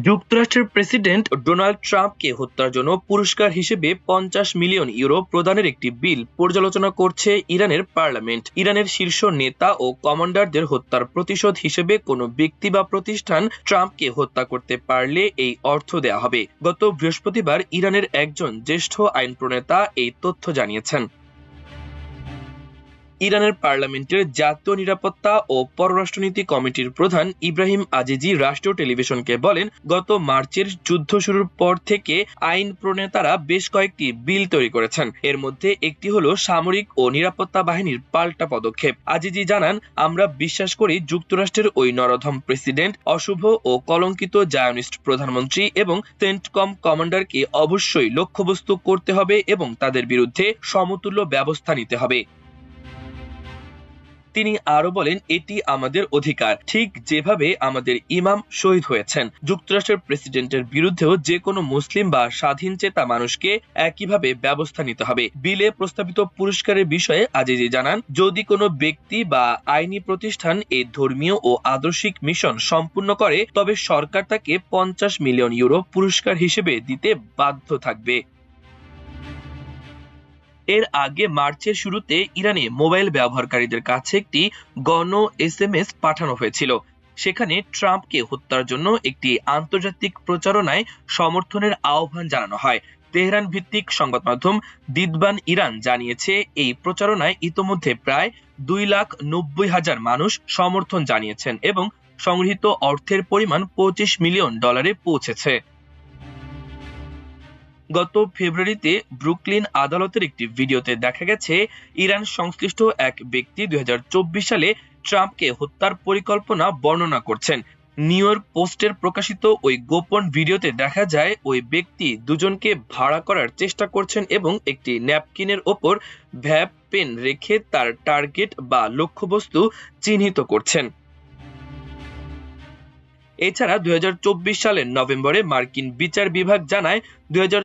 যুক্তরাষ্ট্রের president Donald ট্রাম্পকে হত্যার জন্য পুরস্কার হিসেবে 50 মিলিয়ন ইউরো প্রদানের একটি বিল পর্যালোচনা করছে ইরানের পার্লামেন্ট। ইরানের শীর্ষ নেতা ও কমান্ডারদের হত্যার প্রতিশোধ হিসেবে কোনো ব্যক্তি বা প্রতিষ্ঠান ট্রাম্পকে হত্যা করতে পারলে এই অর্থ দেওয়া হবে। গত বৃহস্পতিবার ইরানের একজন জ্যেষ্ঠ আইন প্রণেতা এই তথ্য জানিয়েছেন। ইরানের পার্লামেন্টের জাতীয় নিরাপত্তা ও পররাষ্ট্রনীতি কমিটির প্রধান ইব্রাহিম আজিজি রাষ্ট্রীয় টেলিভিশনকে বলেন, গত মার্চের যুদ্ধ শুরুর পর থেকে আইন প্রণেতারা বেশ কয়েকটি বিল তৈরি করেছেন। এর মধ্যে একটি হলো সামরিক ও নিরাপত্তা বাহিনীর পাল্টা পদক্ষেপ। আজিজি জানান, আমরা বিশ্বাস করি যুক্তরাষ্ট্রের ওই নরধম প্রেসিডেন্ট, অশুভ ও কলঙ্কিত জায়নিস্ট প্রধানমন্ত্রী এবং সেন্টকম কমান্ডারকে অবশ্যই লক্ষ্যবস্তু করতে হবে এবং তাদের বিরুদ্ধে সমতুল্য ব্যবস্থা নিতে হবে। তিনি আরো বলেন, এটি আমাদের অধিকার, ঠিক যেভাবে আমাদের ইমাম শহীদ হয়েছেন। যুক্তরাষ্ট্রের প্রেসিডেন্টের বিরুদ্ধেও যে কোনো মুসলিম বা স্বাধীন চেতা মানুষকে একইভাবে ব্যবস্থা নিতে হবে। বিলে প্রস্তাবিত পুরস্কারের বিষয়ে আজিজি জানান, যদি কোনো ব্যক্তি বা আইনি প্রতিষ্ঠান এই ধর্মীয় ও আদর্শিক মিশন সম্পূর্ণ করে তবে সরকার তাকে 50 মিলিয়ন ইউরো পুরস্কার হিসেবে দিতে বাধ্য থাকবে। এর আগে মার্চের শুরুতে ইরানে মোবাইল ব্যবহারকারীদের কাছে একটি গণ এসএমএস পাঠানো হয়েছিল। সেখানে ট্রাম্পকে হত্যার জন্য একটি আন্তর্জাতিক প্রচারণায় সমর্থনের আহ্বান জানানো হয়। তেহরান ভিত্তিক সংবাদ মাধ্যম দিদবান ইরান জানিয়েছে, এই প্রচারণায় ইতোমধ্যে প্রায় 2,90,000 মানুষ সমর্থন জানিয়েছেন এবং সংগৃহীত অর্থের পরিমাণ $25 মিলিয়ন পৌঁছেছে। গত ফেব্রুয়ারিতে ব্রুকলিন আদালতের একটি ভিডিওতে দেখা গেছে, ইরান সংশ্লিষ্ট এক ব্যক্তি 2024 সালে ট্রাম্পকে হত্যার পরিকল্পনা বর্ণনা করছেন। নিউ ইয়র্ক পোস্টের প্রকাশিত ওই গোপন ভিডিওতে দেখা যায়, ওই ব্যক্তি দুজনকে ভাড়া করার চেষ্টা করছেন এবং একটি ন্যাপকিনের ওপর ভ্যাপ পেন রেখে তার টার্গেট বা লক্ষ্যবস্তু চিহ্নিত করছেন। এছাড়া 2024 সালের নভেম্বরে মার্কিন বিচার বিভাগ জানায়,